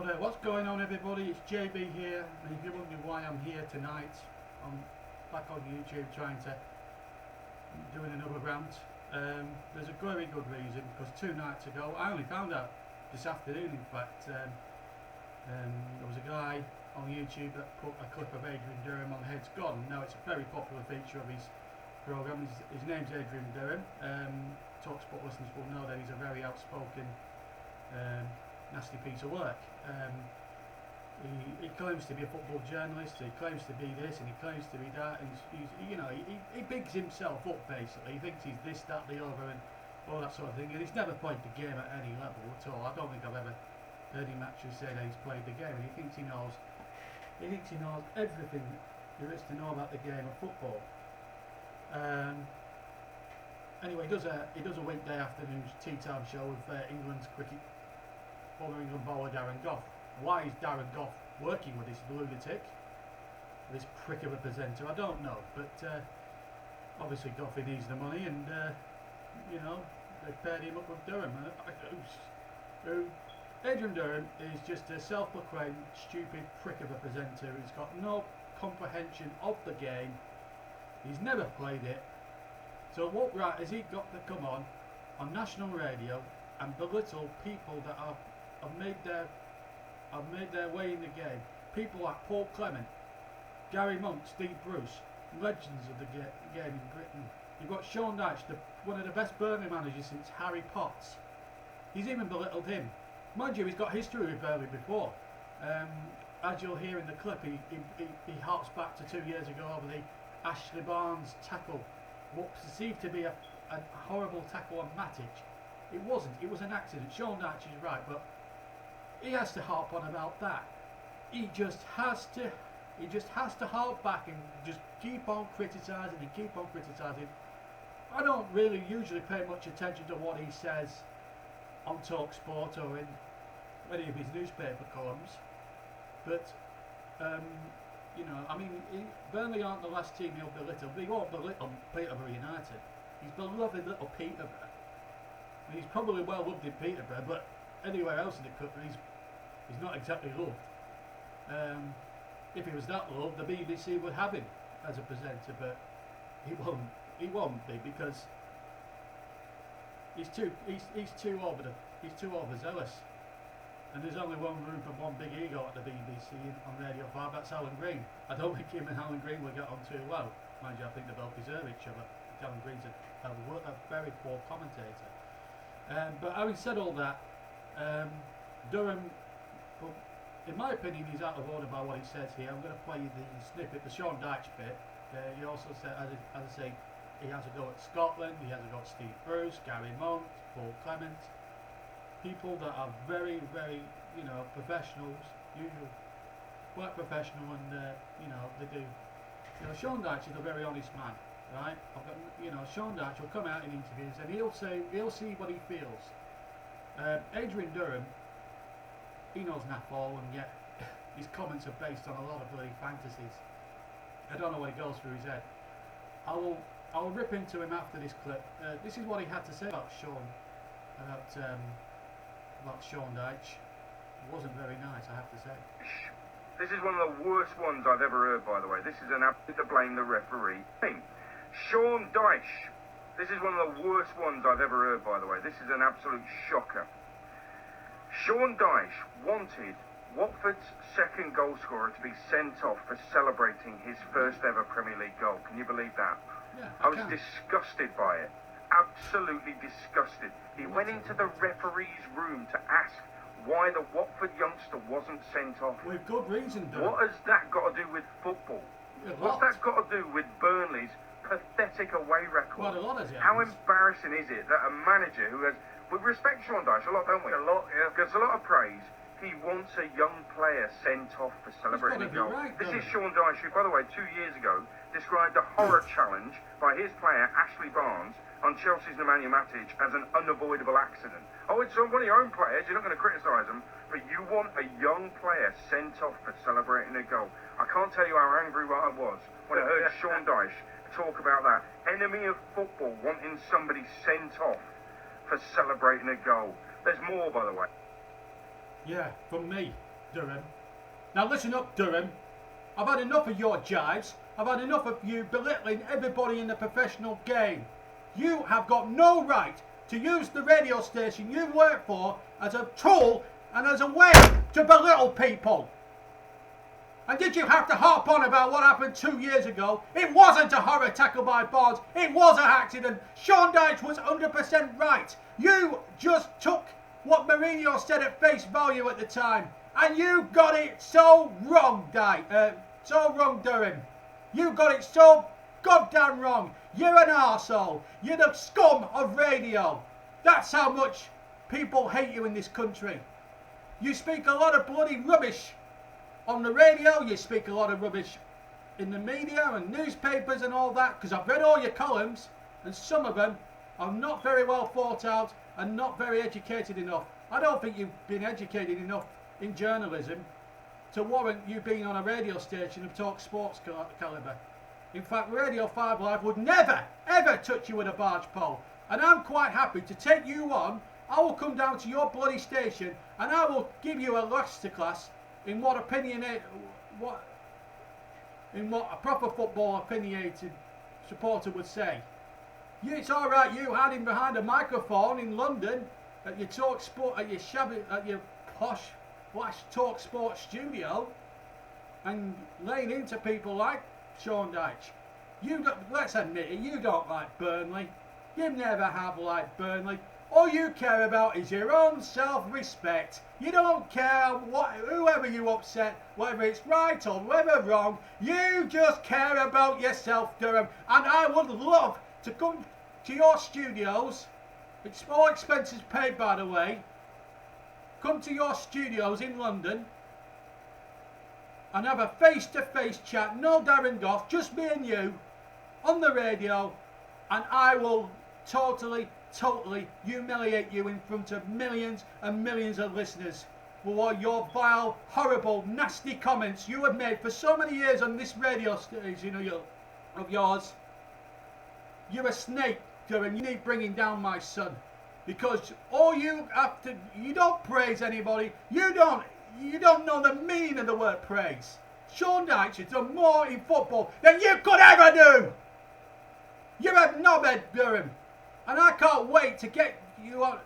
Hello there, what's going on everybody? It's JB here, and if you're wondering why I'm here tonight, I'm back on YouTube trying to doing another rant. There's a very good reason, because 2 nights ago, I only found out this afternoon in fact, there was a guy on YouTube that put a clip of Adrian Durham on Heads Gone. Now it's a very popular feature of his programme. His name's Adrian Durham. TalkSport listeners will know that he's a very outspoken nasty piece of work. He claims to be a football journalist, he claims to be this and he claims to be that, and he bigs himself up basically. He thinks he's this, that, the other and all that sort of thing, and he's never played the game at any level at all. I don't think I've ever heard him actually say that he's played the game, and he thinks he knows everything there is to know about the game of football. Anyway, he does a weekday afternoon tea time show with England's former England bowler Darren Gough. Why is Darren Gough working with this lunatic, this prick of a presenter? I don't know, but obviously Goughy needs the money, and they paired him up with Durham. Adrian Durham is just a self-proclaimed stupid prick of a presenter who's got no comprehension of the game. He's never played it. So what right has he got to come on national radio and belittle people that have made their way in the game? People like Paul Clement, Gary Monk, Steve Bruce, legends of the game in Britain. You've got Sean Dyche, one of the best Burnley managers since Harry Potts. He's even belittled him. Mind you, he's got history with Burnley before. As you'll hear in the clip, he harks back to 2 years ago over the Ashley Barnes tackle, what was perceived to be a horrible tackle on Matic. It wasn't, it was an accident. Sean Dyche is right, but he has to harp on about that. He just has to harp back and just keep on criticising and keep on criticising. I don't really usually pay much attention to what he says on TalkSport or in any of his newspaper columns, but Burnley aren't the last team he'll belittle. But he won't belittle Peterborough United. He's beloved little Peterborough. And he's probably well loved in Peterborough, but anywhere else in the country he's not exactly loved. If he was that loved, the BBC would have him as a presenter, but he won't be, because he's too overzealous. And there's only one room for one big ego at the BBC on Radio 5, that's Alan Green. I don't think him and Alan Green will get on too well. Mind you, I think they both deserve each other. Alan Green's a very poor commentator. But having said all that, Durham, in my opinion, he's out of order by what he says here. I'm going to play you the snippet, the Sean Dyche bit. He also said, as I say, he has a go at Scotland, he has a go at Steve Bruce, Gary Monk, Paul Clement. People that are very, very, professionals, quite professional, and they do. Sean Dyche is a very honest man, right? Sean Dyche will come out in interviews and he'll see what he feels. Adrian Durham, he knows naff all, and yet his comments are based on a lot of bloody fantasies. I don't know what goes through his head. I will rip into him after this clip. This is what he had to say about Sean Dyche. It wasn't very nice, I have to say. This is one of the worst ones I've ever heard, by the way. This is an absolute to blame the referee. Sean Dyche. This is one of the worst ones I've ever heard, by the way. This is an absolute shocker. Sean Dyche wanted Watford's second goal scorer to be sent off for celebrating his first ever Premier League goal. Can you believe that? Yeah, I was disgusted by it. Absolutely disgusted. He went into the referee's room to ask why the Watford youngster wasn't sent off. With good reason, What has that got to do with football? What's that got to do with Burnley's pathetic away record? Quite a lot, has it? How embarrassing is it that a manager who has, we respect Sean Dyche a lot, don't we? A lot, yeah. Gets a lot of praise. He wants a young player sent off for celebrating a goal. Right, this is Sean Dyche, who, by the way, 2 years ago described a horror challenge by his player Ashley Barnes on Chelsea's Nemanja Matic as an unavoidable accident. Oh, it's one of your own players, you're not going to criticise them, but you want a young player sent off for celebrating a goal. I can't tell you how angry I was when I heard Sean Dyche talk about that. Enemy of football wanting somebody sent off for celebrating a goal. There's more, by the way. Yeah, from me. Durham. Now listen up, Durham. I've had enough of your jibes. I've had enough of you belittling everybody in the professional game. You have got no right to use the radio station you work for as a tool and as a way to belittle people. And did you have to harp on about what happened 2 years ago? It wasn't a horror tackle by Barnes. It was an accident. Sean Dyche was 100% right. You just took what Mourinho said at face value at the time. And you got it so wrong, Durham. You got it so goddamn wrong. You're an arsehole. You're the scum of radio. That's how much people hate you in this country. You speak a lot of bloody rubbish on the radio. You speak a lot of rubbish in the media and newspapers and all that, because I've read all your columns, and some of them are not very well thought out and not very educated enough. I don't think you've been educated enough in journalism to warrant you being on a radio station of TalkSport's calibre. In fact, Radio 5 Live would never, ever touch you with a barge pole. And I'm quite happy to take you on. I will come down to your bloody station and I will give you a masterclass in what a proper football opinionated supporter would say. It's all right you hiding behind a microphone in London at your posh TalkSport studio and laying into people like Sean Dyche. Let's admit it, you don't like Burnley. You never have liked Burnley. All you care about is your own self-respect. You don't care whoever you upset, whether it's right or whether wrong. You just care about yourself, Durham. And I would love to come to your studios. It's all expenses paid, by the way. Come to your studios in London and have a face-to-face chat, no Darren Goff, just me and you, on the radio, and I will totally humiliate you in front of millions and millions of listeners for what your vile, horrible, nasty comments you have made for so many years on this radio station of yours. You're a snake, Durham. You need bringing down, my son. Because all you have to, you don't praise anybody. You don't know the meaning of the word praise. Sean Dyche has done more in football than you could ever do. You're a knobhead, Durham. And I can't wait to get you on.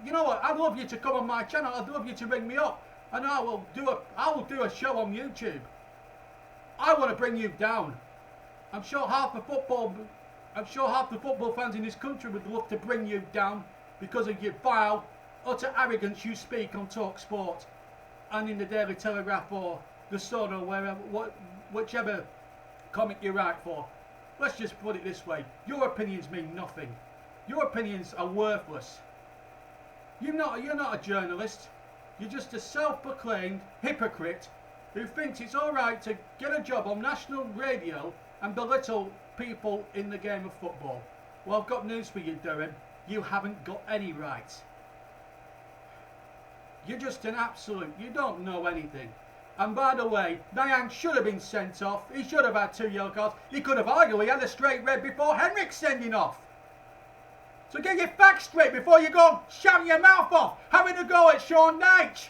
You know what? I'd love you to come on my channel. I'd love you to ring me up. And I will do a show on YouTube. I want to bring you down. I'm sure half the football fans in this country would love to bring you down because of your vile, utter arrogance you speak on TalkSport and in the Daily Telegraph or the Sun or whichever comic you write for. Let's just put it this way. Your opinions mean nothing. Your opinions are worthless. You're not a journalist. You're just a self-proclaimed hypocrite who thinks it's all right to get a job on national radio and belittle people in the game of football. Well, I've got news for you, Durham. You haven't got any rights. You're just an absolute. You don't know anything. And by the way, Niang should have been sent off. He should have had 2 yellow cards. He could have arguably had a straight red before Henrik sending off. So get your facts straight before you go shouting your mouth off, having a go at Sean Dyche.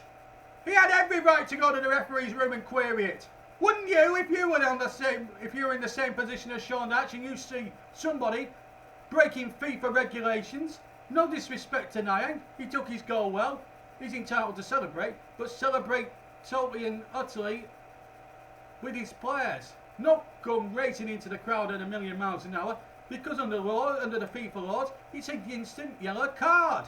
He had every right to go to the referee's room and query it. Wouldn't you, if you were in the same position as Sean Dyche and you see somebody breaking FIFA regulations? No disrespect to Niang. He took his goal well. He's entitled to celebrate, but celebrate totally and utterly with his players. Not come racing into the crowd at a million miles an hour, because under the FIFA laws, it's an instant yellow card.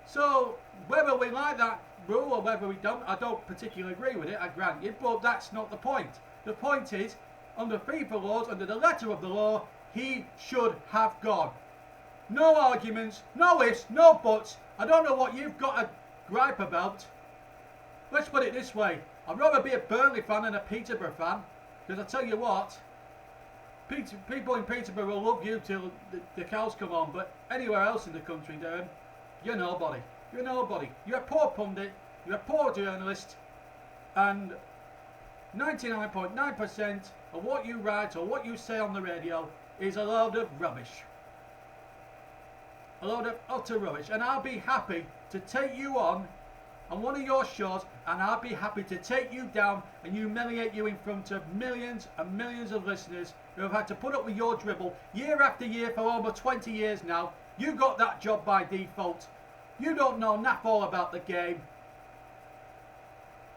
So whether we like that rule or whether we don't, I don't particularly agree with it, I grant you, but that's not the point. The point is, under FIFA laws, under the letter of the law, he should have gone. No arguments, no ifs, no buts. I don't know what you've got a gripe about. Let's put it this way. I'd rather be a Burnley fan than a Peterborough fan. Because I tell you what, people in Peterborough will love you till the cows come on. But anywhere else in the country, Durham, you're nobody. You're nobody. You're a poor pundit. You're a poor journalist. And 99.9% of what you write or what you say on the radio is a load of rubbish. A load of utter rubbish. And I'll be happy to take you on on one of your shows, and I'd be happy to take you down and humiliate you in front of millions and millions of listeners who have had to put up with your dribble year after year for over 20 years now. You got that job by default. You don't know naff all about the game.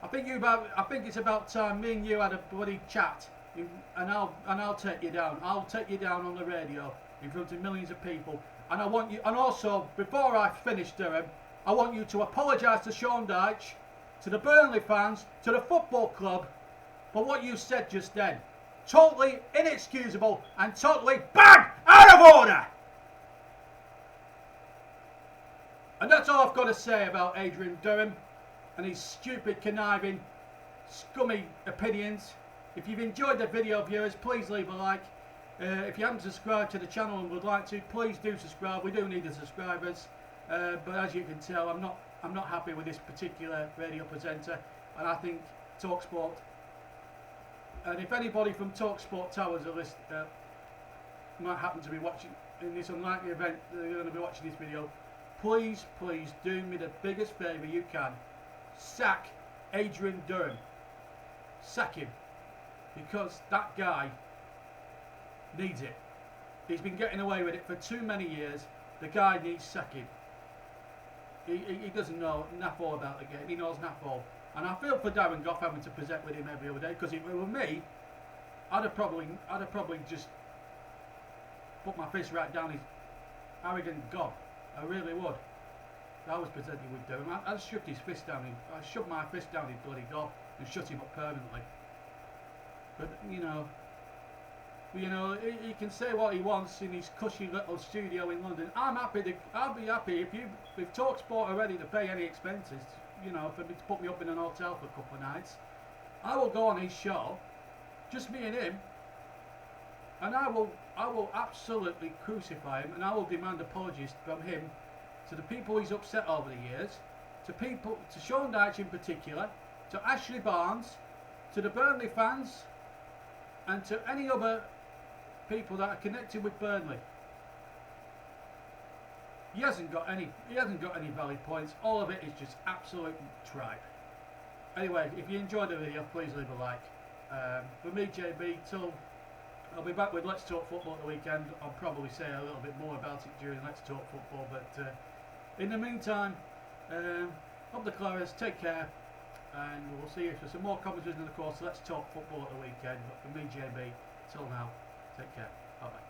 I think it's about time me and you had a bloody chat, and I'll take you down. I'll take you down on the radio in front of millions of people. And I want you. And also, before I finish, Durham, I want you to apologise to Sean Dyche, to the Burnley fans, to the football club for what you said just then. Totally inexcusable and totally bang out of order. And that's all I've got to say about Adrian Durham and his stupid, conniving, scummy opinions. If you've enjoyed the video, viewers, please leave a like. If you haven't subscribed to the channel and would like to, please do subscribe. We do need the subscribers. But as you can tell, I'm not happy with this particular radio presenter, and I think TalkSport. And if anybody from TalkSport Towers might happen to be watching in this unlikely event, they're going to be watching this video. Please do me the biggest favour you can. Sack Adrian Durham. Sack him. Because that guy needs it. He's been getting away with it for too many years. The guy needs sacking. He doesn't know naff all about the game. He knows naff all. And I feel for Darren Goff having to present with him every other day, because if it were me, I'd have probably just put my fist right down his arrogant gob. I really would. If I was presenting with Durham, I'd shoved his fist down him. I'd shoved my fist down his bloody gob and shut him up permanently. But he can say what he wants in his cushy little studio in London. I'll be happy if TalkSport are ready to pay any expenses, for me to put me up in an hotel for a couple of nights. I will go on his show, just me and him, and I will absolutely crucify him, and I will demand apologies from him to the people he's upset over the years, to Sean Dyche in particular, to Ashley Barnes, to the Burnley fans, and to any other people that are connected with Burnley. He hasn't got any valid points. All of it is just absolute tripe. Anyway, if you enjoyed the video, please leave a like. For me, JB, I'll be back with Let's Talk Football at the weekend. I'll probably say a little bit more about it during Let's Talk Football, but in the meantime, up the Claras, take care, and we'll see you for some more commentaries in the course. Let's Talk Football at the weekend. But for me, JB, till now, take care. Bye bye.